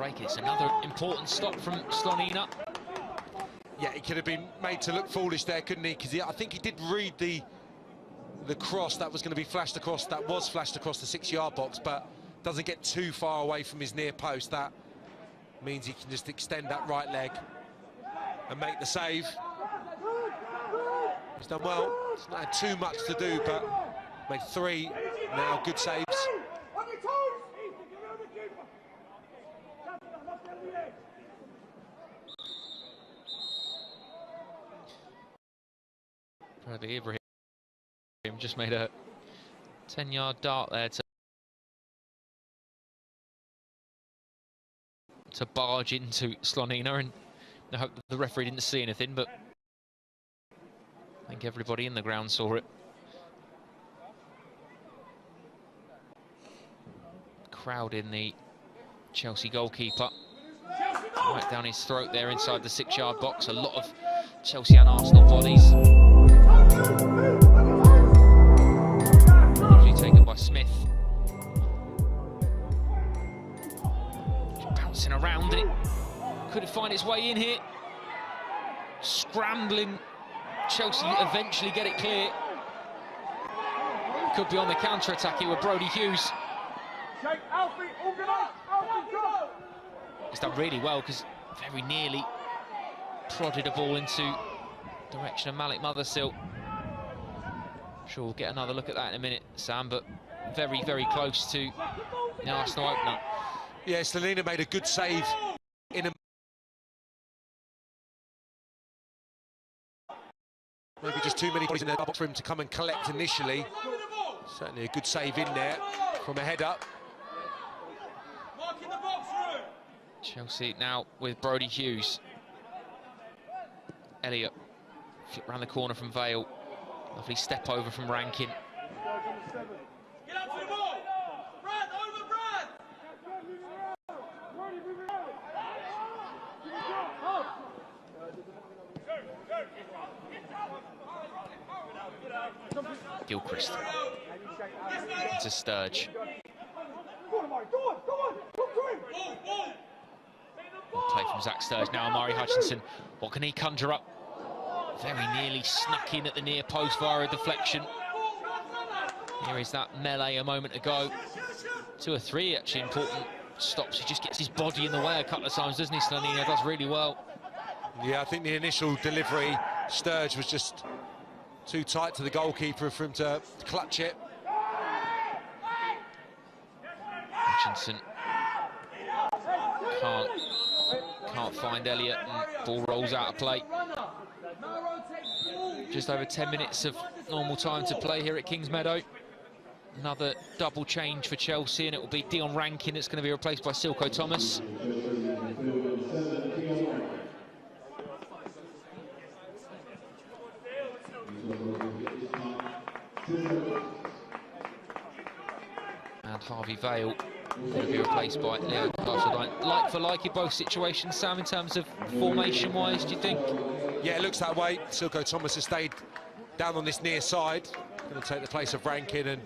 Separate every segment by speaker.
Speaker 1: break. It's another important stop from Slonina.
Speaker 2: Yeah, he could have been made to look foolish there, couldn't he? Because I think he did read the cross that was going to be flashed across, that was flashed across the 6-yard box, but doesn't get too far away from his near post. That means he can just extend that right leg and make the save. He's done well. He's not had too much to do, but made 3 now good saves.
Speaker 1: Bradley Ibrahim just made a 10-yard dart there to barge into Slonina, and I hope the referee didn't see anything, but I think everybody in the ground saw it. Crowding the Chelsea goalkeeper right down his throat there inside the 6-yard box. A lot of Chelsea and Arsenal bodies. Usually taken by Smith. Just bouncing around it. Could it find its way in here? Scrambling. Chelsea eventually get it clear. Could be on the counter-attack here with Brody Hughes. He's done really well because very nearly prodded a ball into direction of Malik Mothersill. Sure, we'll get another look at that in a minute, Sam, but very, very close to the Arsenal opener.
Speaker 2: Yeah, Slonina made a good save in a... Maybe just too many bodies in the box for him to come and collect initially. Certainly a good save in there from a header.
Speaker 1: Chelsea now with Brody Hughes. Elliott, flip round the corner from Vale. Lovely step over from Rankin.
Speaker 3: Get up to the ball! Brad, over Brad!
Speaker 1: Gilchrist to Sturge. Well played from Zach Sturge. Now Amari Hutchinson. What can he conjure up? Very nearly snuck in at the near post via a deflection. Here is that melee a moment ago. 2 or 3 actually important stops. He just gets his body in the way a couple of times, doesn't he, Slonina? Does really well.
Speaker 2: Yeah, I think the initial delivery, Sturge was just too tight to the goalkeeper for him to clutch it.
Speaker 1: Hutchinson can't find Elliott, and ball rolls out of play. Just over 10 minutes of normal time to play here at Kingsmeadow. Another double change for Chelsea, and it will be Dion Rankin that's going to be replaced by Silko Thomas. And Harvey Vale going to be replaced by Leo Castledine. Like for like in both situations, Sam, in terms of formation-wise, do you think?
Speaker 2: Yeah, it looks that way. Silko Thomas has stayed down on this near side. Going to take the place of Rankin, and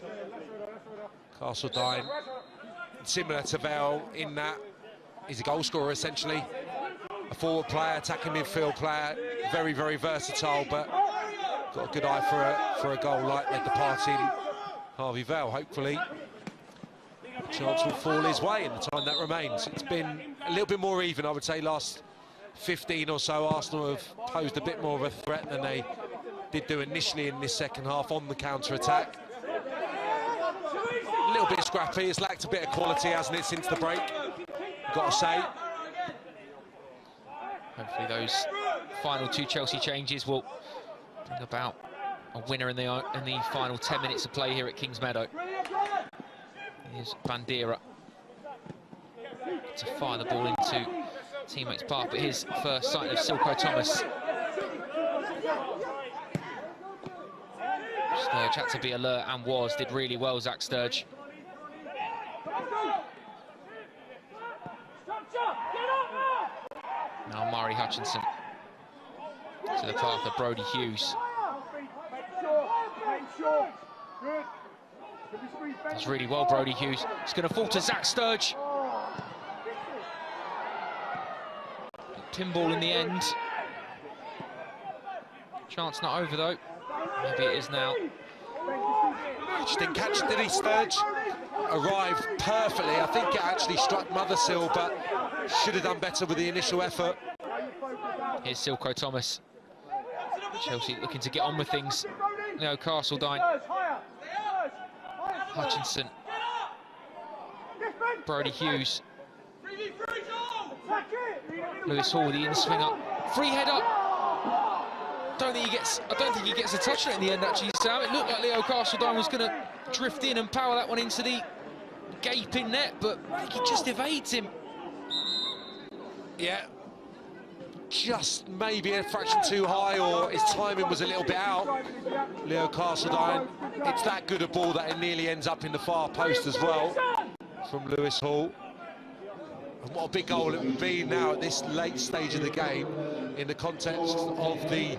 Speaker 2: Castledine, similar to Vale in that he's a goal scorer essentially. A forward player, attacking midfield player, very, very versatile, but got a good eye for a goal like the departing Harvey Vale. Hopefully a chance will fall his way in the time that remains. It's been a little bit more even, I would say. Last 15 or so, Arsenal have posed a bit more of a threat than they did do initially in this second half on the counter-attack. A little bit scrappy, it's lacked a bit of quality, hasn't it, since the break, got to say.
Speaker 1: Hopefully those final 2 Chelsea changes will bring about a winner in the final 10 minutes of play here at Kingsmeadow. Here's Bandera to fire the ball into teammates' path, but here's first sight of Silko Thomas. Sturge had to be alert and did really well, Zach Sturge. Now Mari Hutchinson to the path of Brody Hughes. Does really well, Brody Hughes. It's going to fall to Zach Sturge. pinball in the end. Chance not over though. Maybe it is now.
Speaker 2: Just didn't catch it, did he, Sturge? Arrived perfectly. I think it actually struck Mothersill, but should have done better with the initial effort.
Speaker 1: Here's Silko Thomas. Chelsea looking to get on with things. Leo Castledine. Hutchinson. Brody Hughes. Lewis Hall, the in-swinger. Free header. I don't think he gets a touch on it in the end, actually, Sam. It looked like Leo Castledine was going to drift in and power that one into the gaping net, but I think he just evades him.
Speaker 2: Yeah. Just maybe a fraction too high, or his timing was a little bit out. Leo Castledine, it's that good a ball that it nearly ends up in the far post as well from Lewis Hall. And what a big goal it would be now at this late stage of the game in the context of the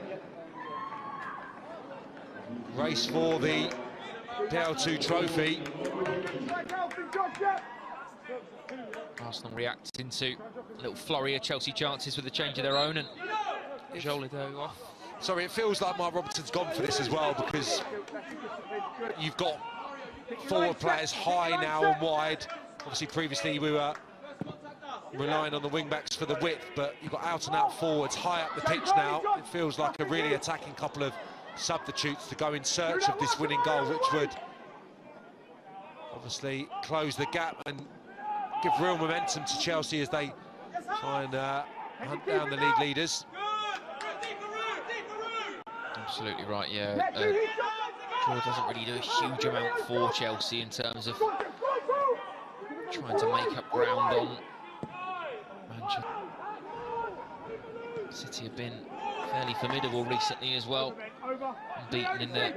Speaker 2: race for the PL2 trophy.
Speaker 1: Arsenal reacting to a little flurry of Chelsea chances with the change of their own, and Jolido off.
Speaker 2: Sorry, it feels like Mark Robertson's gone for this as well, because you've got forward players high now and wide. Obviously, previously we were relying on the wing-backs for the width, but you've got out-and-out forwards high up the pitch now. It feels like a really attacking couple of substitutes to go in search of this winning goal, which would obviously close the gap and give real momentum to Chelsea as they try and hunt down the league leaders.
Speaker 1: Absolutely right, yeah. Draw doesn't really do a huge amount for Chelsea in terms of trying to make up ground on Manchester City. Have been fairly formidable recently as well, unbeaten in there,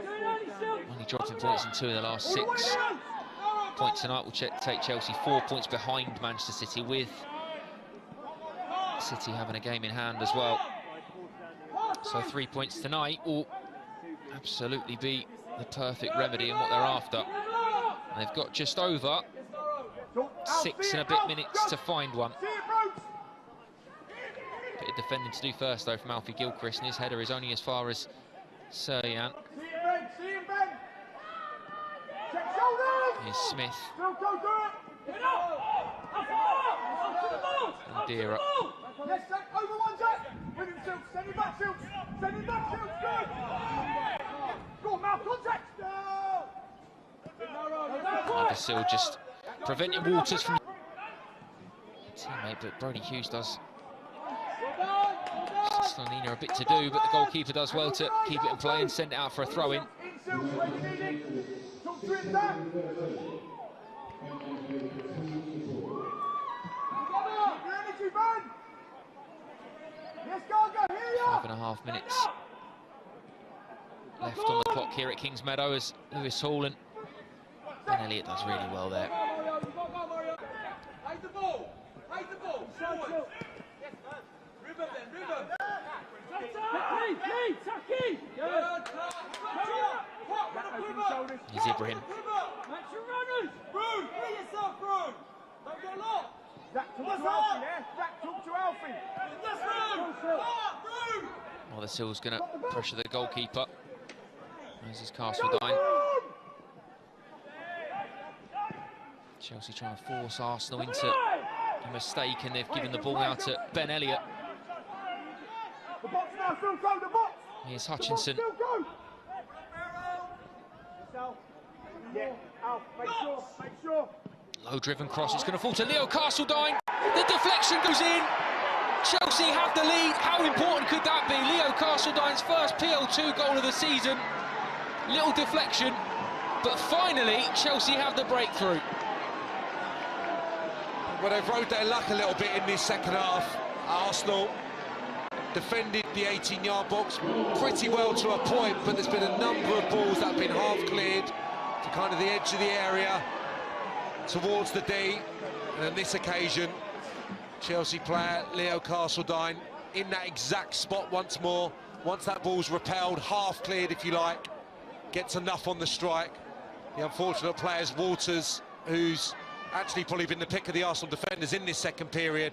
Speaker 1: only dropping points in 2 of the last 6. Points tonight will take Chelsea 4 points behind Manchester City, with City having a game in hand as well. So 3 points tonight will absolutely be the perfect remedy in what they're after. And they've got just over 6 and a bit minutes to find one. Bit of defending to do first though from Alfie Gilchrist, and his header is only as far as Suryan. Here's Smith. And Deera. Mothersill just preventing Waters from teammate, but Brody Hughes does. Slonina a bit to do, but the goalkeeper does well to keep it in play and send it out for a throw-in. Five and a half minutes left on the clock here at Kingsmeadow as Lewis Hall and Ben Elliott does really well there. Here's Ibrahim. Mothersill's going to pressure the goalkeeper. There's his Castledine. Chelsea trying to force Arsenal into a mistake, and they've given the ball out to Ben Elliott. Here's Hutchinson. Low driven cross, it's going to fall to Leo Castledine. The deflection goes in. Chelsea have the lead. How important could that be? Leo Castledine's first PL2 goal of the season. Little deflection, but finally Chelsea have the breakthrough.
Speaker 2: Well, they've rode their luck a little bit in this second half. Arsenal defended the 18-yard box pretty well to a point, but there's been a number of balls that have been half cleared to kind of the edge of the area towards the D. And on this occasion, Chelsea player Leo Castledine in that exact spot once more. Once that ball's repelled, half cleared if you like, gets enough on the strike. The unfortunate player's Waters, who's actually probably been the pick of the Arsenal defenders in this second period,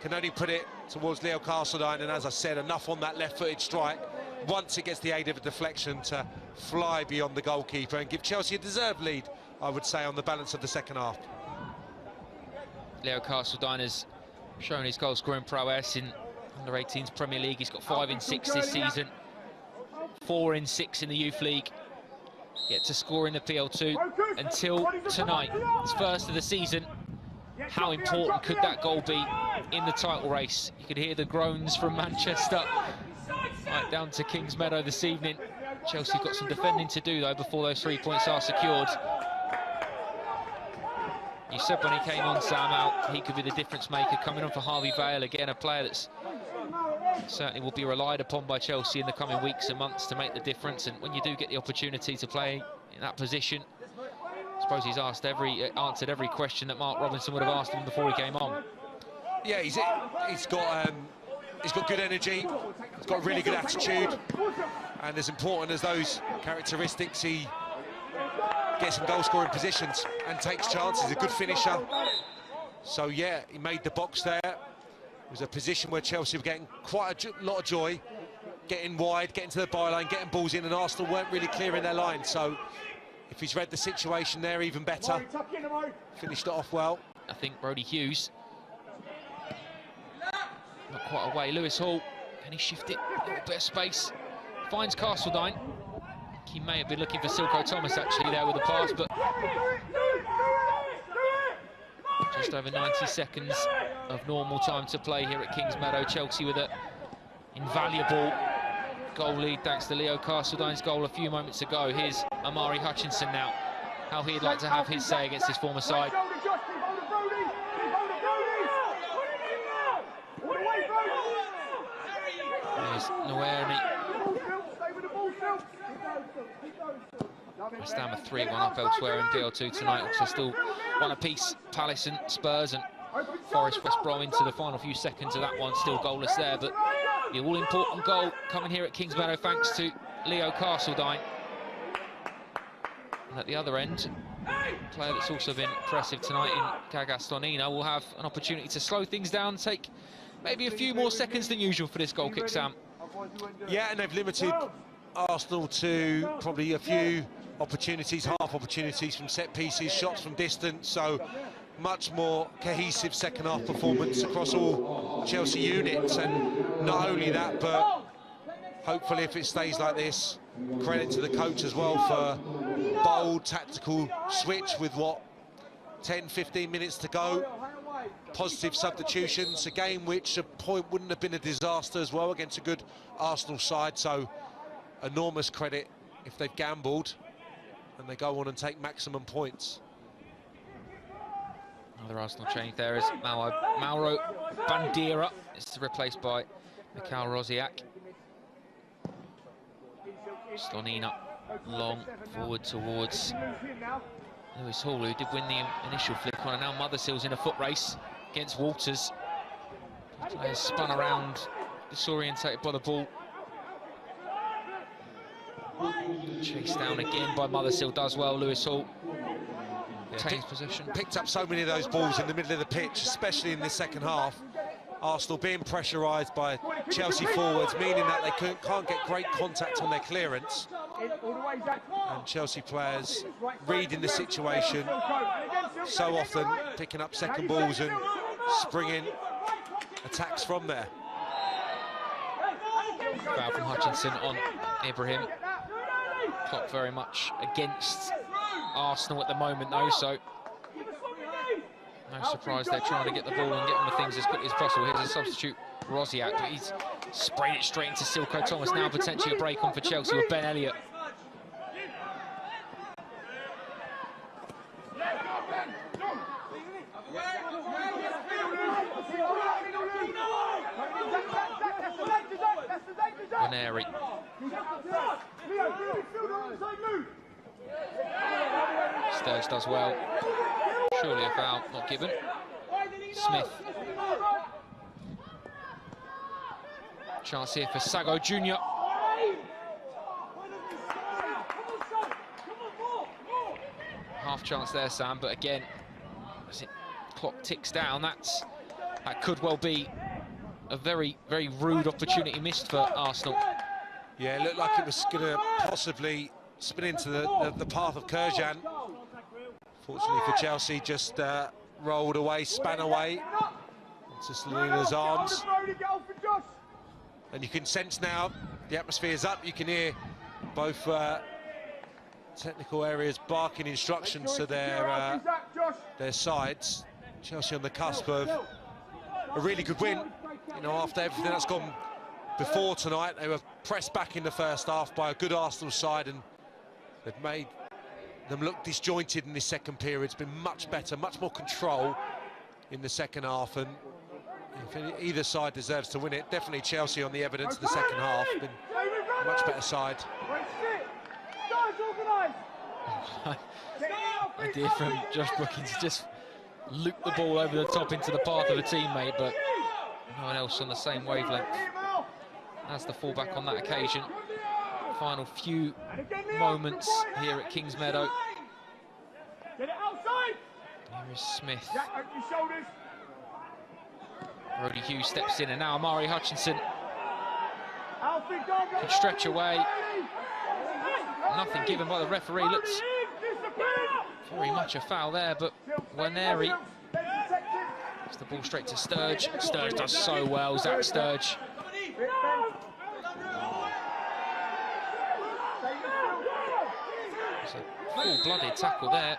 Speaker 2: can only put it towards Leo Castledine, and as I said, enough on that left-footed strike once it gets the aid of a deflection to fly beyond the goalkeeper and give Chelsea a deserved lead, I would say, on the balance of the second half.
Speaker 1: Leo Castledine has shown his goal-scoring prowess in under-18s Premier League. He's got 5 in 6 this season, 4 in 6 in the Youth League. Yet to score in the PL2 until tonight, his first of the season. How important could that goal be in the title race? You could hear the groans from Manchester right down to Kingsmeadow this evening. Chelsea got some defending to do though before those 3 points are secured. You said when he came on, Sam, out he could be the difference maker, coming on for Harvey Vale, again a player that's certainly will be relied upon by Chelsea in the coming weeks and months to make the difference. And when you do get the opportunity to play in that position, I suppose he's answered every question that Mark Robinson would have asked him before he came on.
Speaker 2: Yeah, he's got good energy, he's got a really good attitude, and as important as those characteristics, he gets in goal-scoring positions and takes chances. He's a good finisher. So yeah, he made the box there. It was a position where Chelsea were getting quite a lot of joy, getting wide, getting to the byline, getting balls in, and Arsenal weren't really clearing their line. So if he's read the situation there, even better. Finished it off well.
Speaker 1: I think Brody Hughes, not quite away. Lewis Hall, can he shift it? A little bit of space. Finds Castledine. He may have been looking for Silko Thomas actually there with the pass, but just over 90 seconds of normal time to play here at Kingsmeadow. Chelsea with an invaluable goal lead thanks to Leo Castledine's goal a few moments ago. Here's Amari Hutchinson now. How he'd like to have his say against his former side. There's Noweri. West Ham are 3-1 up elsewhere in PL2 tonight. Also still one apiece, Palace and Spurs, and Forest West Brom into the final few seconds of that one. Still goalless there, but the all-important goal coming here at Kingsmeadow thanks to Leo Castledine. And at the other end, a player that's also been impressive tonight in Gagastonino will have an opportunity to slow things down, take maybe a few more seconds than usual for this goal kick, Sam.
Speaker 2: Yeah, and they've limited Arsenal to probably a few opportunities, half opportunities from set pieces, shots from distance, so much more cohesive second half performance across all Chelsea units. And not only that, but hopefully if it stays like this, credit to the coach as well for bold tactical switch with 10-15 minutes to go, positive substitutions, a game which a point wouldn't have been a disaster as well against a good Arsenal side. So enormous credit if they've gambled and they go on and take maximum points.
Speaker 1: Another Arsenal change there is Mauro Bandera is replaced by Mikhail Rosiak. Slonina long forward towards Lewis Hall, who did win the initial flick on, and now Motherseal's in a foot race against Walters. Players spun around, disorientated by the ball. Chased down again by Motherseal, does well. Lewis Hall retains possession.
Speaker 2: Picked up so many of those balls in the middle of the pitch, especially in the second half. Arsenal being pressurised by Chelsea forwards, meaning that they can't get great contact on their clearance. And Chelsea players reading the situation, so often picking up second balls and springing attacks from there.
Speaker 1: Foul from Hutchinson on Ibrahim. Clock very much against Arsenal at the moment though, so no surprise they're trying to get the ball and get on the things as quickly as possible. Here's a substitute, Rosiak, but he's sprayed it straight into Silko Thomas. Now potentially a break on for Chelsea with Ben Elliott. Neri. Sturge does well. Surely a foul not given. Smith. Chance here for Sago Jr. Half chance there, Sam, but again, as it clock ticks down, that could well be a very, very rude opportunity missed for Arsenal.
Speaker 2: Yeah, it looked like it was going to possibly spin into the path of Kurjan. Fortunately for Chelsea, just rolled away, span away into Salina's arms. And you can sense now the atmosphere is up. You can hear both technical areas barking instructions to their sides. Chelsea on the cusp of a really good win. You know, after everything that's gone before tonight, they were pressed back in the first half by a good Arsenal side, and they've made them look disjointed in this second period. It's been much better, much more control in the second half, and if either side deserves to win it, definitely Chelsea on the evidence of the second half, been a much better side.
Speaker 1: Idea from Josh Brookings to just loop the ball over the top into the path of a teammate, but no one else on the same wavelength as the fullback on that occasion. Final few moments here at Kings Meadow. Here is Smith. Brody Hughes steps in, and now Amari Hutchinson can stretch away. Nothing given by the referee. Looks very much a foul there, but Waneri gives the ball straight to Sturge. Sturge does so well, Zach Sturge. It's a full-blooded tackle there.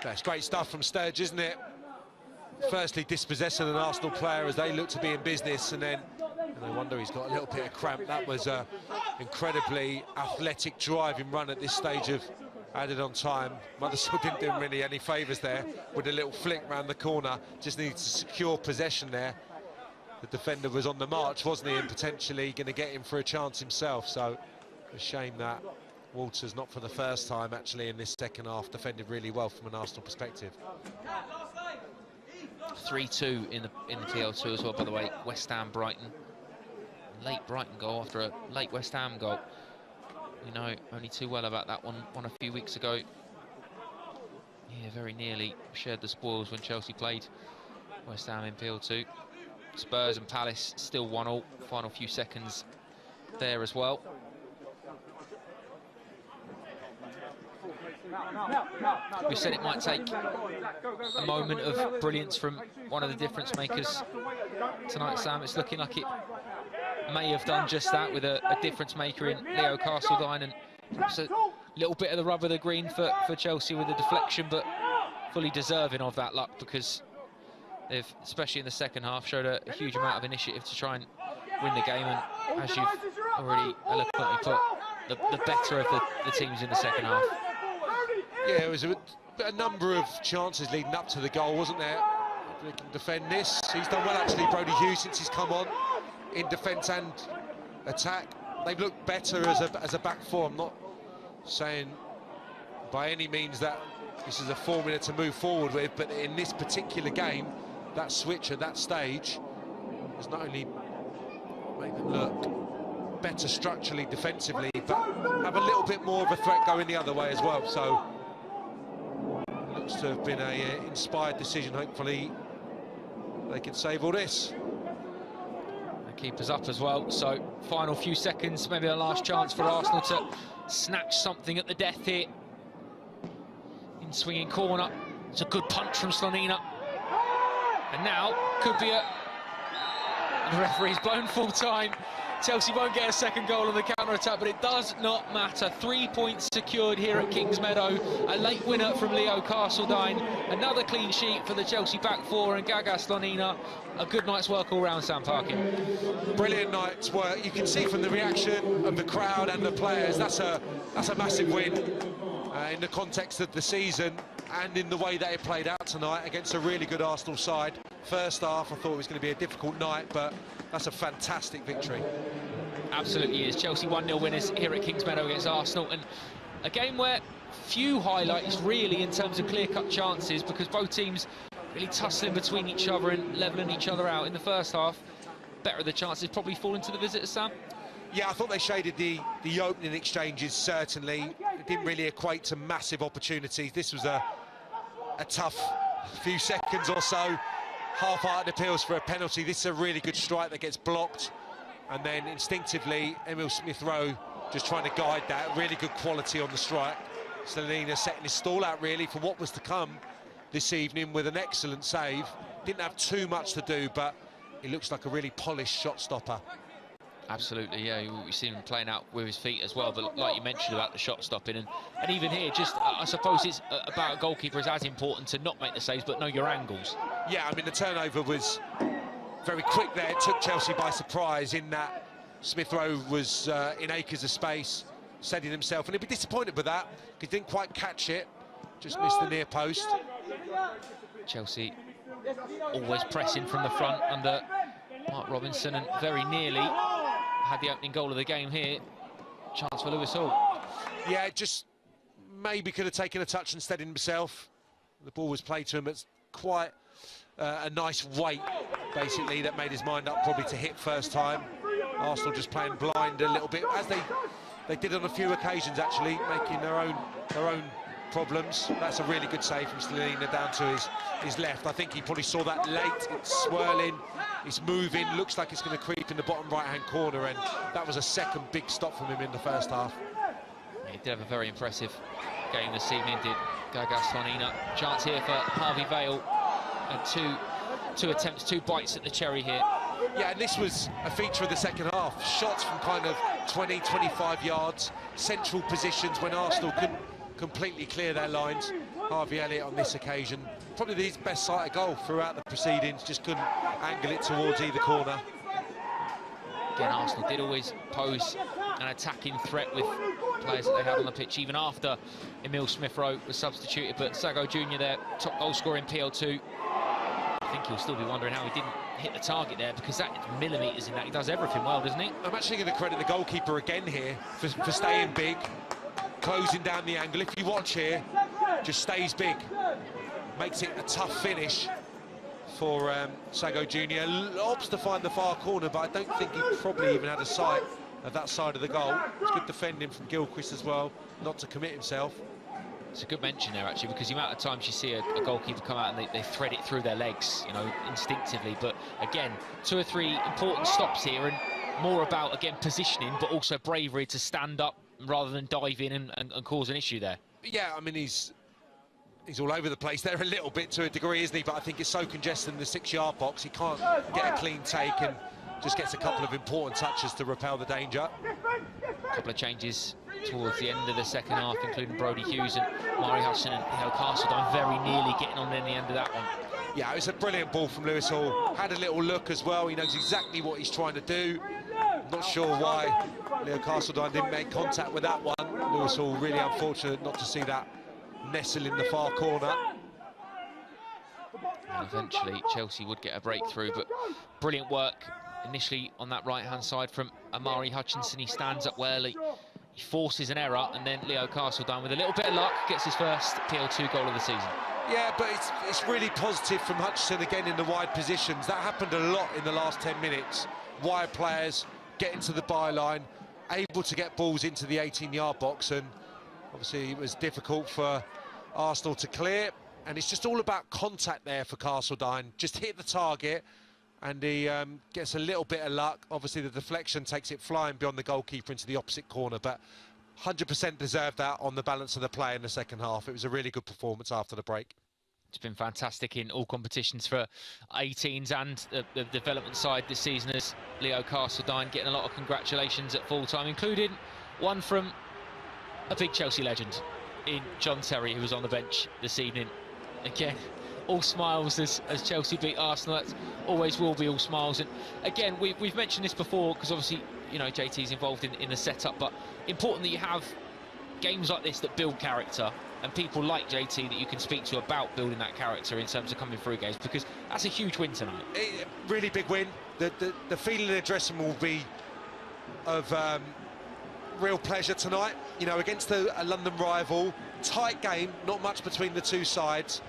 Speaker 2: That's great stuff from Sturge, isn't it? Firstly, dispossessing an Arsenal player as they look to be in business, and then no wonder he's got a little bit of cramp. That was an incredibly athletic driving run at this stage of added on time. Mothersfield didn't do him really any favours there with a little flick round the corner. Just needed to secure possession there. The defender was on the march, wasn't he, and potentially going to get him for a chance himself. So a shame that Walters, not for the first time actually in this second half, defended really well from an Arsenal perspective.
Speaker 1: 3-2 in the PL2 as well, by the way. West Ham Brighton. Late Brighton goal after a late West Ham goal. We know only too well about that one a few weeks ago. Yeah, very nearly shared the spoils when Chelsea played West Ham in PL2. Spurs and Palace still 1-1. Final few seconds there as well. We said it might take a moment of brilliance from one of the difference makers tonight, Sam. It's looking like it may have done just that with a difference maker in Leo Castledine, and perhaps a little bit of the rub of the green for Chelsea with the deflection, but fully deserving of that luck, because they've, especially in the second half, showed a huge amount of initiative to try and win the game, and as you've already eloquently put, the better of the teams in the second half.
Speaker 2: Yeah, it was a number of chances leading up to the goal, wasn't there? If we can defend this. He's done well, actually, Brody Hughes, since he's come on, in defence and attack. They've looked better as a back four. I'm not saying by any means that this is a formula to move forward with, but in this particular game, that switch at that stage has not only made them look better structurally, defensively, but have a little bit more of a threat going the other way as well. So looks to have been a inspired decision. Hopefully they can save all this.
Speaker 1: The keeper's up as well, so final few seconds, maybe a last chance for Arsenal to snatch something at the death here. In swinging corner, it's a good punch from Slonina, and now could be the referee's blown full time. Chelsea won't get a second goal on the counter-attack, but it does not matter. 3 points secured here at Kings Meadow. A late winner from Leo Castledine. Another clean sheet for the Chelsea back four and Gaga Slonina. A good night's work all round, Sam Parkin.
Speaker 2: Brilliant night's work. You can see from the reaction of the crowd and the players, that's a massive win in the context of the season and in the way that it played out tonight against a really good Arsenal side. First half, I thought it was going to be a difficult night, but that's a fantastic victory.
Speaker 1: Absolutely is. Chelsea 1-0 winners here at Kings Meadow against Arsenal, and a game where few highlights really in terms of clear-cut chances, because both teams really tussling between each other and levelling each other out in the first half. Better of the chances probably falling to the visitors, Sam.
Speaker 2: Yeah, I thought they shaded the opening exchanges, certainly. It didn't really equate to massive opportunities. This was a tough few seconds or so. Half-hearted appeals for a penalty. This is a really good strike that gets blocked, and then instinctively Emil Smith-Rowe just trying to guide that. Really good quality on the strike. Selena setting his stall out really for what was to come this evening with an excellent save. Didn't have too much to do, but he looks like a really polished shot stopper.
Speaker 1: Absolutely, yeah, we've seen him playing out with his feet as well, but like you mentioned about the shot stopping, and even here, just I suppose it's about a goalkeeper is as important to not make the saves, but know your angles.
Speaker 2: Yeah, I mean, the turnover was very quick there. It took Chelsea by surprise in that Smith-Rowe was in acres of space, setting himself, and he'd be disappointed with that, because he didn't quite catch it, just missed the near post.
Speaker 1: Chelsea always pressing from the front under Mark Robinson, and very nearly had the opening goal of the game here. Chance for Lewis Hall.
Speaker 2: Yeah, just maybe could have taken a touch and steadied himself. The ball was played to him at quite a nice weight, basically, that made his mind up probably to hit first time. Arsenal just playing blind a little bit, as they did on a few occasions, actually, making their own problems. That's a really good save from Slina down to his left. I think he probably saw that late. It's swirling, it's moving, looks like it's going to creep in the bottom right-hand corner, and that was a second big stop from him in the first half.
Speaker 1: He did have a very impressive game this evening, did Gaga Slonina. Chance here for Harvey Vale, and two attempts, 2 bites at the cherry here.
Speaker 2: Yeah, and this was a feature of the second half. Shots from kind of 20, 25 yards, central positions when Arsenal couldn't completely clear their lines. Harvey Elliott on this occasion, probably his best sight of goal throughout the proceedings, just couldn't angle it towards either corner.
Speaker 1: Again, Arsenal did always pose an attacking threat with players that they had on the pitch, even after Emil Smith-Rowe was substituted, but Sago Jr. there, top goal scorer in PL2. I think he'll still be wondering how he didn't hit the target there, because that is millimetres in that. He does everything well, doesn't he?
Speaker 2: I'm actually going to credit the goalkeeper again here for staying big, closing down the angle. If you watch here, just stays big, makes it a tough finish for Sago Jr. Lobs to find the far corner, but I don't think he probably even had a sight of that side of the goal. It's good defending from Gilchrist as well, not to commit himself.
Speaker 1: It's a good mention there, actually, because the amount of times you see a goalkeeper come out and they thread it through their legs, you know, instinctively. But again, 2 or 3 important stops here, and more about, again, positioning, but also bravery to stand up rather than dive in and cause an issue there.
Speaker 2: Yeah, I mean, he's all over the place there a little bit to a degree, isn't he? But I think it's so congested in the 6-yard box, he can't get a clean take, and just gets a couple of important touches to repel the danger.
Speaker 1: A couple of changes towards the end of the second half, including Brody Hughes and Mari Hudson and Hale Castledine very nearly getting on in the end of that one.
Speaker 2: Yeah, it was a brilliant ball from Lewis Hall. Had a little look as well. He knows exactly what he's trying to do. Not sure why Leo Castledine didn't make contact with that one. Lewis Hall really unfortunate not to see that nestle in the far corner.
Speaker 1: And eventually Chelsea would get a breakthrough, but brilliant work initially on that right-hand side from Amari Hutchinson. He stands up well, he forces an error, and then Leo Castledine, with a little bit of luck, gets his first PL2 goal of the season.
Speaker 2: Yeah, but it's really positive from Hutchinson again in the wide positions. That happened a lot in the last 10 minutes. Wide players getting to the byline, able to get balls into the 18-yard box, and obviously it was difficult for Arsenal to clear. And it's just all about contact there for Castledine. Just hit the target, and he gets a little bit of luck. Obviously the deflection takes it flying beyond the goalkeeper into the opposite corner, but 100% deserved that on the balance of the play in the second half. It was a really good performance after the break.
Speaker 1: It's been fantastic in all competitions for 18s and the development side this season, as Leo Castledine getting a lot of congratulations at full time, including one from a big Chelsea legend in John Terry, who was on the bench this evening. Again, all smiles as Chelsea beat Arsenal. That always will be all smiles. And again, we've mentioned this before, because obviously, you know, JT's involved in the setup, but important that you have games like this that build character, and people like JT that you can speak to about building that character in terms of coming through games, because that's a huge win tonight.
Speaker 2: Really big win. The feeling in the dressing room will be of real pleasure tonight, you know, against a London rival. Tight game, not much between the two sides.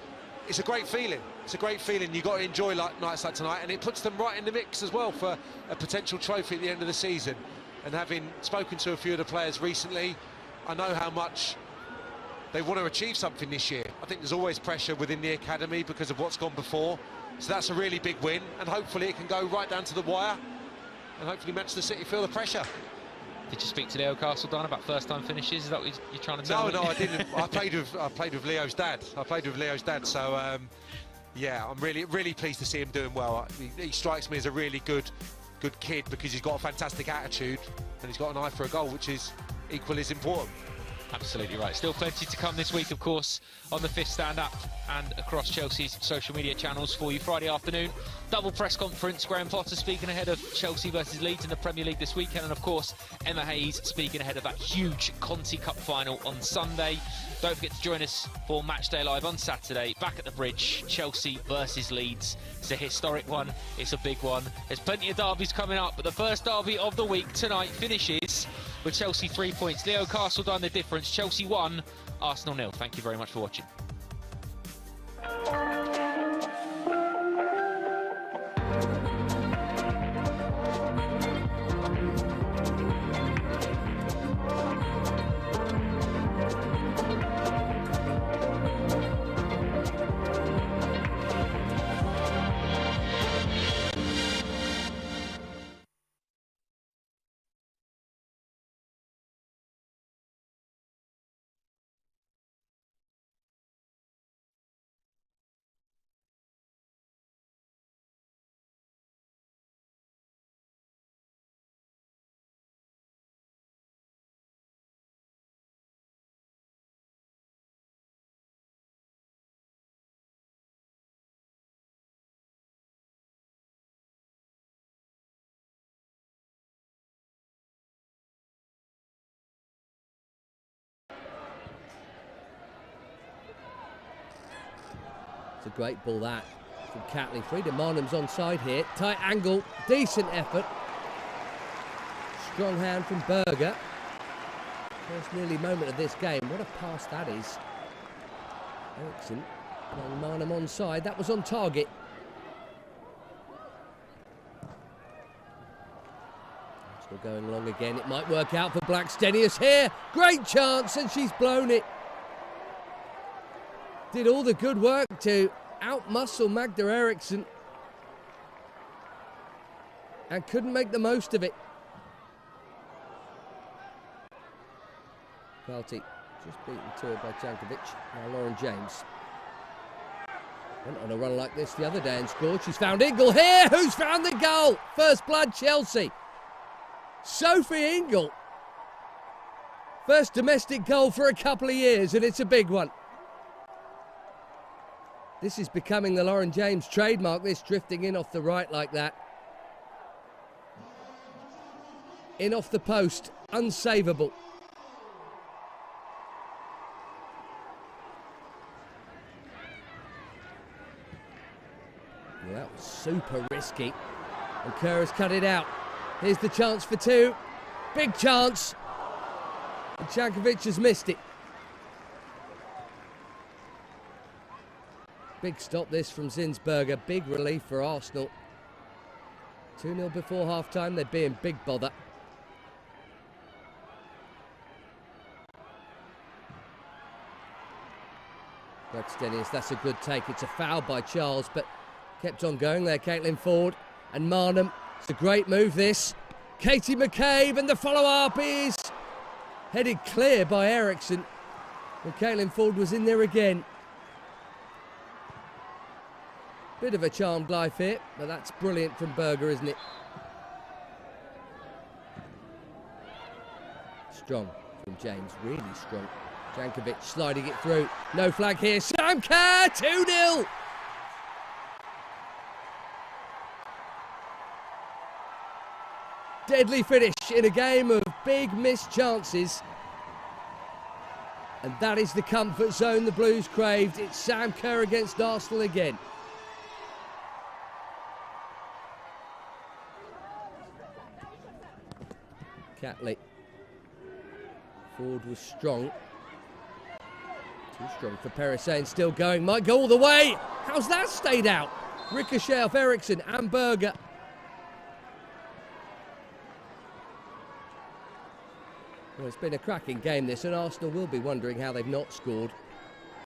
Speaker 2: It's a great feeling. It's a great feeling. You've got to enjoy nights like tonight, and it puts them right in the mix as well for a potential trophy at the end of the season. And having spoken to a few of the players recently, I know how much they want to achieve something this year. I think there's always pressure within the academy because of what's gone before. So that's a really big win, and hopefully it can go right down to the wire, and hopefully Manchester City feel the pressure.
Speaker 1: Did you speak to Leo Castledine about first-time finishes? Is that what you're trying to tell me?
Speaker 2: No, I didn't. I played with Leo's dad. So yeah, I'm really pleased to see him doing well. He strikes me as a really good kid because he's got a fantastic attitude and he's got an eye for a goal, which is equally as important.
Speaker 1: Absolutely right. Still plenty to come this week, of course, on the Fifth Stand app and across Chelsea's social media channels for you. Friday afternoon, double press conference. Graham Potter speaking ahead of Chelsea versus Leeds in the Premier League this weekend. And, of course, Emma Hayes speaking ahead of that huge Conti Cup final on Sunday. Don't forget to join us for Matchday Live on Saturday. Back at the Bridge, Chelsea versus Leeds. It's a historic one. It's a big one. There's plenty of derbies coming up, but the first derby of the week tonight finishes with Chelsea 3 points. Leo Castledine the difference. Chelsea 1, Arsenal 0. Thank you very much for watching.
Speaker 4: It's a great ball that from Catley. Frida Marnham's onside here. Tight angle, decent effort. Strong hand from Berger. First nearly moment of this game. What a pass that is. Eriksson playing Marnham onside. That was on target. Still going long again. It might work out for Blackstenius here. Great chance, and she's blown it. Did all the good work to outmuscle Magda Eriksson and couldn't make the most of it. Penalty just beaten to her by Jankovic. Now Lauren James. Went on a run like this the other day and scored. She's found Ingle here. Who's found the goal? First blood Chelsea. Sophie Ingle. First domestic goal for a couple of years, and it's a big one. This is becoming the Lauren James trademark, this drifting in off the right like that. In off the post, unsavable. Yeah, that was super risky. And Kerr has cut it out. Here's the chance for two. Big chance. And Jankovic has missed it. Big stop this from Zinsberger. Big relief for Arsenal. 2-0 before half-time. They're being big bother. Blackstenius, that's a good take. It's a foul by Charles, but kept on going there. Caitlin Ford and Marnham. It's a great move, this. Katie McCabe, and the follow-up is headed clear by Eriksson. And Caitlin Ford was in there again. Bit of a charmed life here, but that's brilliant from Berger, isn't it? Strong from James, really strong. Jankovic sliding it through. No flag here. Sam Kerr, 2-0. Deadly finish in a game of big missed chances. And that is the comfort zone the Blues craved. It's Sam Kerr against Arsenal again. Catley. Ford was strong. Too strong for Perisane, still going. Might go all the way. How's that stayed out? Ricochet off Eriksson and Berger. Well, it's been a cracking game this, and Arsenal will be wondering how they've not scored.